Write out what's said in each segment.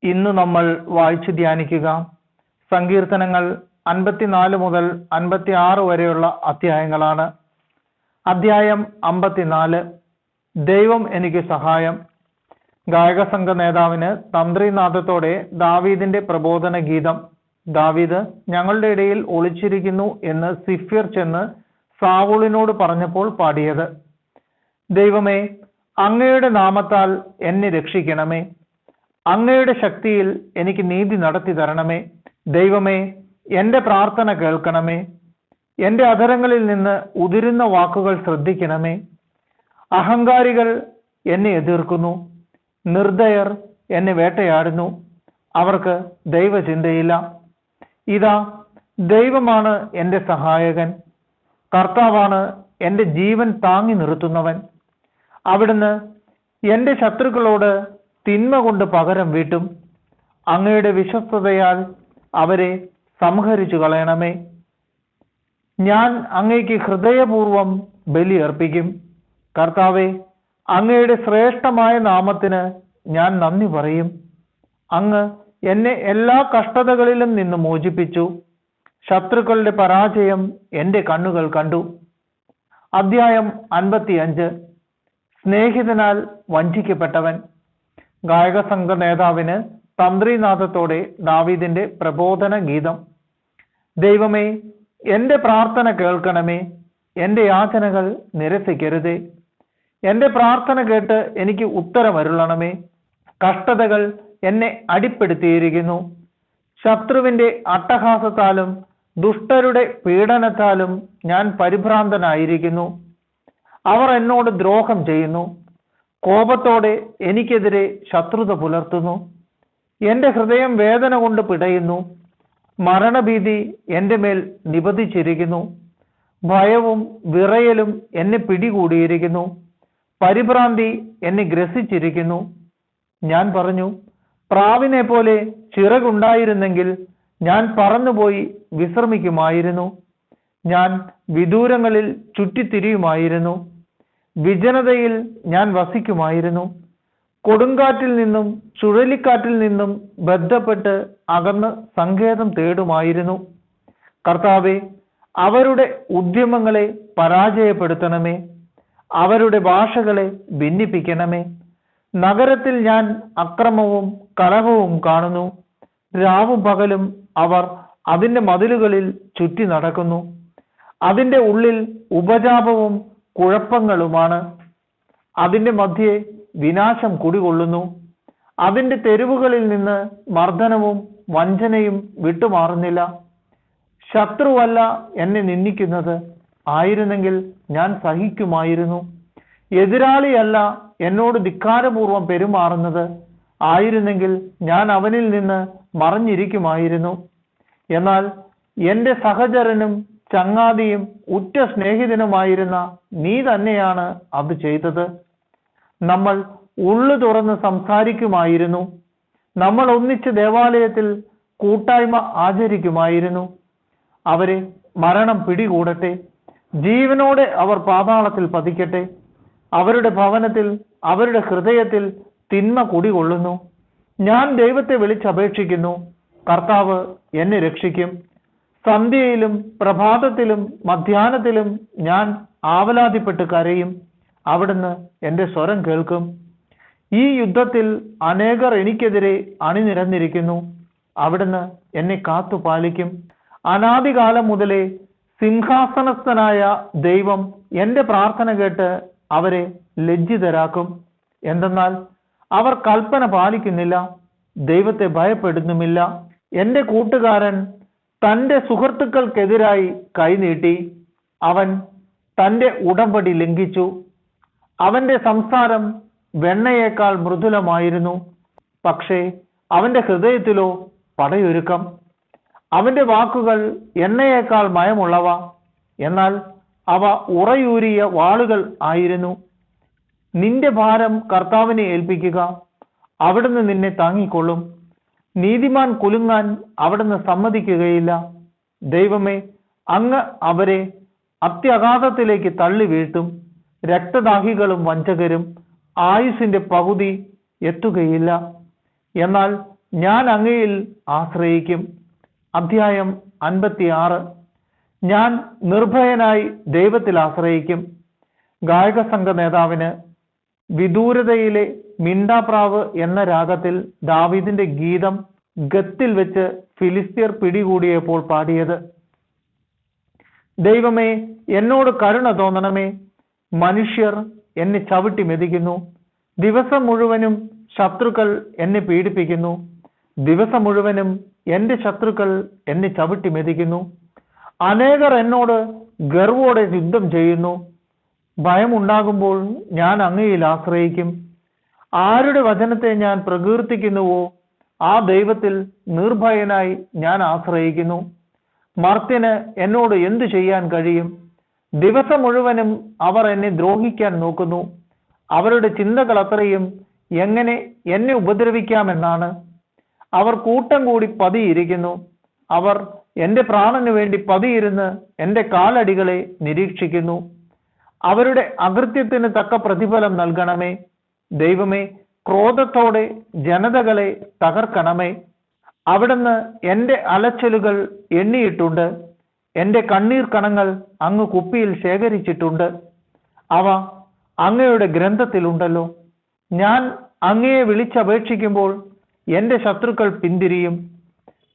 ഇന്ന് നമ്മൾ വായിച്ചു ധ്യാനിക്കുക സങ്കീർത്തനങ്ങൾ 54 മുതൽ 56 വരെയുള്ള അധ്യായങ്ങളാണ്. അധ്യായം 54, ദൈവം എനിക്ക് സഹായം. ഗായക സംഘ നേതാവിന് തന്ത്രിനാദത്തോടെ ദാവീദിന്റെ പ്രബോധന ഗീതം. ദാവീദ് ഞങ്ങളുടെ ഇടയിൽ ഒളിച്ചിരിക്കുന്നു എന്ന് സിഫ്യർ ചെന്ന് സാവൂളിനോട് പറഞ്ഞപ്പോൾ പാടിയത്. ദൈവമേ, അങ്ങയുടെ നാമത്താൽ എന്നെ രക്ഷിക്കണമേ. അങ്ങയുടെ ശക്തിയിൽ എനിക്ക് നീതി നടത്തി തരണമേ. ദൈവമേ, എൻ്റെ പ്രാർത്ഥന കേൾക്കണമേ. എൻ്റെ അധരങ്ങളിൽ നിന്ന് ഉതിരുന്ന വാക്കുകൾ ശ്രദ്ധിക്കണമേ. അഹങ്കാരികൾ എന്നെ എതിർക്കുന്നു, നിർദ്ദയർ എന്നെ വേട്ടയാടുന്നു, അവർക്ക് ദൈവചിന്തയില്ല. ഇതാ, ദൈവമാണ് എൻ്റെ സഹായകൻ, കർത്താവാണ് എൻ്റെ ജീവൻ താങ്ങി നിർത്തുന്നവൻ. അവിടുന്ന് എൻ്റെ ശത്രുക്കളോട് തിന്മ കൊണ്ട് പകരം വീട്ടും. അങ്ങയുടെ വിശ്വസ്തതയാൽ അവരെ സംഹരിച്ചു കളയണമേ. ഞാൻ അങ്ങയ്ക്ക് ഹൃദയപൂർവം ബലിയർപ്പിക്കും. കർത്താവെ, അങ്ങയുടെ ശ്രേഷ്ഠമായ നാമത്തിന് ഞാൻ നന്ദി പറയും. അങ്ങ് എന്നെ എല്ലാ കഷ്ടതകളിലും നിന്ന് മോചിപ്പിച്ചു. ശത്രുക്കളുടെ പരാജയം എൻ്റെ കണ്ണുകൾ കണ്ടു. അധ്യായം 55, സ്നേഹിതനാൽ വഞ്ചിക്കപ്പെട്ടവൻ. ഗായക സംഘ നേതാവിന് തന്ത്രിനാദത്തോടെ ദാവീദിന്റെ പ്രബോധന ഗീതം. ദൈവമേ, എൻ്റെ പ്രാർത്ഥന കേൾക്കണമേ. എൻ്റെ യാചനകൾ നിരസിക്കരുതേ. എൻ്റെ പ്രാർത്ഥന കേട്ട് എനിക്ക് ഉത്തരമരുളണമേ. കഷ്ടതകൾ എന്നെ അടിപ്പെടുത്തിയിരിക്കുന്നു. ശത്രുവിന്റെ അട്ടഹാസത്താലും ദുഷ്ടരുടെ പീഡനത്താലും ഞാൻ പരിഭ്രാന്തനായിരിക്കുന്നു. അവർ എന്നോട് ദ്രോഹം ചെയ്യുന്നു. കോപത്തോടെ എനിക്കെതിരെ ശത്രുത പുലർത്തുന്നു. എൻ്റെ ഹൃദയം വേദന കൊണ്ട് പിടയുന്നു. മരണഭീതി എൻ്റെ മേൽ നിപതിച്ചിരിക്കുന്നു. ഭയവും വിറയലും എന്നെ പിടികൂടിയിരിക്കുന്നു. പരിഭ്രാന്തി എന്നെ ഗ്രസിച്ചിരിക്കുന്നു. ഞാൻ പറഞ്ഞു, പ്രാവിനെ പോലെ ചിറകുണ്ടായിരുന്നെങ്കിൽ ഞാൻ പറന്നുപോയി വിശ്രമിക്കുമായിരുന്നു. ഞാൻ വിദൂരങ്ങളിൽ ചുറ്റിത്തിരിയുമായിരുന്നു. വിജനതയിൽ ഞാൻ വസിക്കുമായിരുന്നു. കൊടുങ്കാറ്റിൽ നിന്നും ചുഴലിക്കാറ്റിൽ നിന്നും ബന്ധപ്പെട്ട് അകന്ന് സങ്കേതം തേടുമായിരുന്നു. കർത്താവെ, അവരുടെ ഉദ്യമങ്ങളെ പരാജയപ്പെടുത്തണമേ. അവരുടെ ഭാഷകളെ ഭിന്നിപ്പിക്കണമേ. നഗരത്തിൽ ഞാൻ അക്രമവും കലഹവും കാണുന്നു. രാവും പകലും അവർ അതിൻ്റെ മതിലുകളിൽ ചുറ്റി നടക്കുന്നു. അതിൻ്റെ ഉള്ളിൽ ഉപജാപവും കുഴപ്പങ്ങളുമാണ്. അതിൻ്റെ മധ്യേ വിനാശം കുടികൊള്ളുന്നു. അതിൻ്റെ തെരുവുകളിൽ നിന്ന് മർദ്ദനവും വഞ്ചനയും വിട്ടുമാറുന്നില്ല. ശത്രുവല്ല എന്നെ നിന്ദിക്കുന്നത്, ആയിരുന്നെങ്കിൽ ഞാൻ സഹിക്കുമായിരുന്നു. എതിരാളിയല്ല എന്നോട് ധിക്കാരപൂർവം പെരുമാറുന്നത്, ആയിരുന്നെങ്കിൽ ഞാൻ അവനിൽ നിന്ന് മറഞ്ഞിരിക്കുമായിരുന്നു. എന്നാൽ എൻ്റെ സഹചരനും ചങ്ങാതിയും ഉറ്റ സ്നേഹിതനുമായിരുന്ന നീ തന്നെയാണ് അത് ചെയ്തത്. നമ്മൾ ഉള്ളു തുറന്ന് സംസാരിക്കുമായിരുന്നു. നമ്മൾ ഒന്നിച്ച് ദേവാലയത്തിൽ കൂട്ടായ്മ ആചരിക്കുമായിരുന്നു. അവരെ മരണം പിടികൂടട്ടെ. ജീവനോടെ അവർ പാതാളത്തിൽ പതിക്കട്ടെ. അവരുടെ ഭവനത്തിൽ, അവരുടെ ഹൃദയത്തിൽ തിന്മ കുടികൊള്ളുന്നു. ഞാൻ ദൈവത്തെ വിളിച്ചപേക്ഷിക്കുന്നു. കർത്താവ് എന്നെ രക്ഷിക്കും. സന്ധ്യയിലും പ്രഭാതത്തിലും മധ്യാഹ്നത്തിലും ഞാൻ ആവലാതിപ്പെട്ട് കരയും. അവിടുന്ന് എൻ്റെ സ്വരം കേൾക്കും. ഈ യുദ്ധത്തിൽ അനേകർ എനിക്കെതിരെ അണിനിരന്നിരിക്കുന്നു. അവിടുന്ന് എന്നെ കാത്തു പാലിക്കും. അനാദികാലം മുതലേ സിംഹാസനസ്ഥനായ ദൈവം എൻ്റെ പ്രാർത്ഥന കേട്ട് അവരെ ലജ്ജിതരാക്കും. എന്തെന്നാൽ അവർ കൽപ്പന പാലിക്കുന്നില്ല, ദൈവത്തെ ഭയപ്പെടുന്നുമില്ല. എൻ്റെ കൂട്ടുകാരൻ തൻ്റെ സുഹൃത്തുക്കൾക്കെതിരായി കൈനീട്ടി. അവൻ തൻ്റെ ഉടമ്പടി ലംഘിച്ചു. അവൻ്റെ സംസാരം വെണ്ണയേക്കാൾ മൃദുലമായിരുന്നു, പക്ഷേ അവൻ്റെ ഹൃദയത്തിലോ പടയൊരുക്കം. അവൻ്റെ വാക്കുകൾ എണ്ണയേക്കാൾ മയമുള്ളവ, എന്നാൽ അവ ഉറയൂരിയ വാളുകൾ ആയിരുന്നു. നിന്റെ ഭാരം കർത്താവിനെ ഏൽപ്പിക്കുക, അവിടുന്ന് നിന്നെ താങ്ങിക്കൊള്ളും. നീതിമാൻ കുലുങ്ങാൻ അവിടുന്ന് സമ്മതിക്കുകയില്ല. ദൈവമേ, അങ്ങ് അവരെ അത്യഗാധത്തിലേക്ക് തള്ളി വീഴ്ത്തും. രക്തദാഹികളും വഞ്ചകരും ആയുസ്സിന്റെ പകുതി എത്തുകയില്ല. എന്നാൽ ഞാൻ അങ്ങയിൽ ആശ്രയിക്കും. അധ്യായം 56. ഞാൻ നിർഭയനായി ദൈവത്തിൽ ആശ്രയിക്കും. ഗായക സംഘ നേതാവിന് വിദൂരതയിലെ മിണ്ടാപ്രാവ് എന്ന രാഗത്തിൽ ദാവീദിന്റെ ഗീതം ഗത്തിൽ വെച്ച് ഫിലിസ്ത്യർ പിടികൂടിയപ്പോൾ പാടിയത്. ദൈവമേ, എന്നോട് കരുണ തോന്നണമേ, മനുഷ്യർ എന്നെ ചവിട്ടി മെതിക്കുന്നു. ദിവസം മുഴുവനും ശത്രുക്കൾ എന്നെ പീഡിപ്പിക്കുന്നു. ദിവസം മുഴുവനും എൻ്റെ ശത്രുക്കൾ എന്നെ ചവിട്ടി മെതിക്കുന്നു. അനേകർ എന്നോട് ഗർവോടെ യുദ്ധം ചെയ്യുന്നു. ഭയമുണ്ടാകുമ്പോൾ ഞാൻ അങ്ങയിൽ ആശ്രയിക്കും. ആരുടെ വചനത്തെ ഞാൻ പ്രകീർത്തിക്കുന്നുവോ ആ ദൈവത്തിൽ നിർഭയനായി ഞാൻ ആശ്രയിക്കുന്നു. മർത്യന് എന്നോട് എന്തു ചെയ്യാൻ കഴിയും? ദിവസം മുഴുവനും അവർ എന്നെ ദ്രോഹിക്കാൻ നോക്കുന്നു. അവരുടെ ചിന്തകൾ അത്രയും എങ്ങനെ എന്നെ ഉപദ്രവിക്കാമെന്നാണ്. അവർ കൂട്ടം കൂടി പതിയിരിക്കുന്നു. അവർ എൻ്റെ പ്രാണന് വേണ്ടി പതിയിരുന്ന് എൻ്റെ കാലടികളെ നിരീക്ഷിക്കുന്നു. അവരുടെ അകൃത്യത്തിന് തക്ക പ്രതിഫലം നൽകണമേ. ദൈവമേ, ക്രോധത്തോടെ ജനതകളെ തകർക്കണമേ. അവിടുന്ന് എൻ്റെ അലച്ചലുകൾ എണ്ണിയിട്ടുണ്ട്. എൻ്റെ കണ്ണീർ കണങ്ങൾ അങ്ങ് കുപ്പിയിൽ ശേഖരിച്ചിട്ടുണ്ട്. അവ അങ്ങയുടെ ഗ്രന്ഥത്തിലുണ്ടല്ലോ. ഞാൻ അങ്ങയെ വിളിച്ചപേക്ഷിക്കുമ്പോൾ എൻ്റെ ശത്രുക്കൾ പിന്തിരിയും.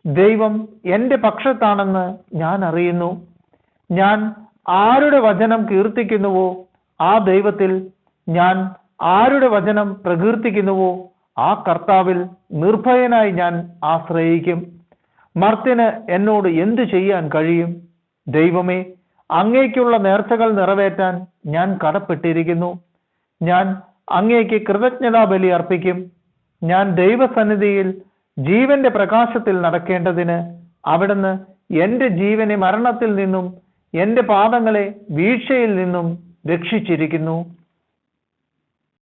ദൈവം എൻ്റെ പക്ഷത്താണെന്ന് ഞാൻ അറിയുന്നു. ഞാൻ ആരുടെ വചനം കീർത്തിക്കുന്നുവോ ആ ദൈവത്തിൽ, ഞാൻ ആരുടെ വചനം പ്രകീർത്തിക്കുന്നുവോ ആ കർത്താവിൽ നിർഭയനായി ഞാൻ ആശ്രയിക്കും. മർത്യന് എന്നോട് എന്തു ചെയ്യാൻ കഴിയും? ദൈവമേ, അങ്ങേക്കുള്ള നേർച്ചകൾ നിറവേറ്റാൻ ഞാൻ കടപ്പെട്ടിരിക്കുന്നു. ഞാൻ അങ്ങേക്ക് കൃതജ്ഞതാ ബലി അർപ്പിക്കും. ഞാൻ ദൈവസന്നിധിയിൽ ജീവന്റെ പ്രകാശത്തിൽ നടക്കേണ്ടതിന് അവിടുന്ന് എൻ്റെ ജീവനെ മരണത്തിൽ നിന്നും എൻ്റെ പാദങ്ങളെ വീഴ്ചയിൽ നിന്നും രക്ഷിച്ചിരിക്കുന്നു.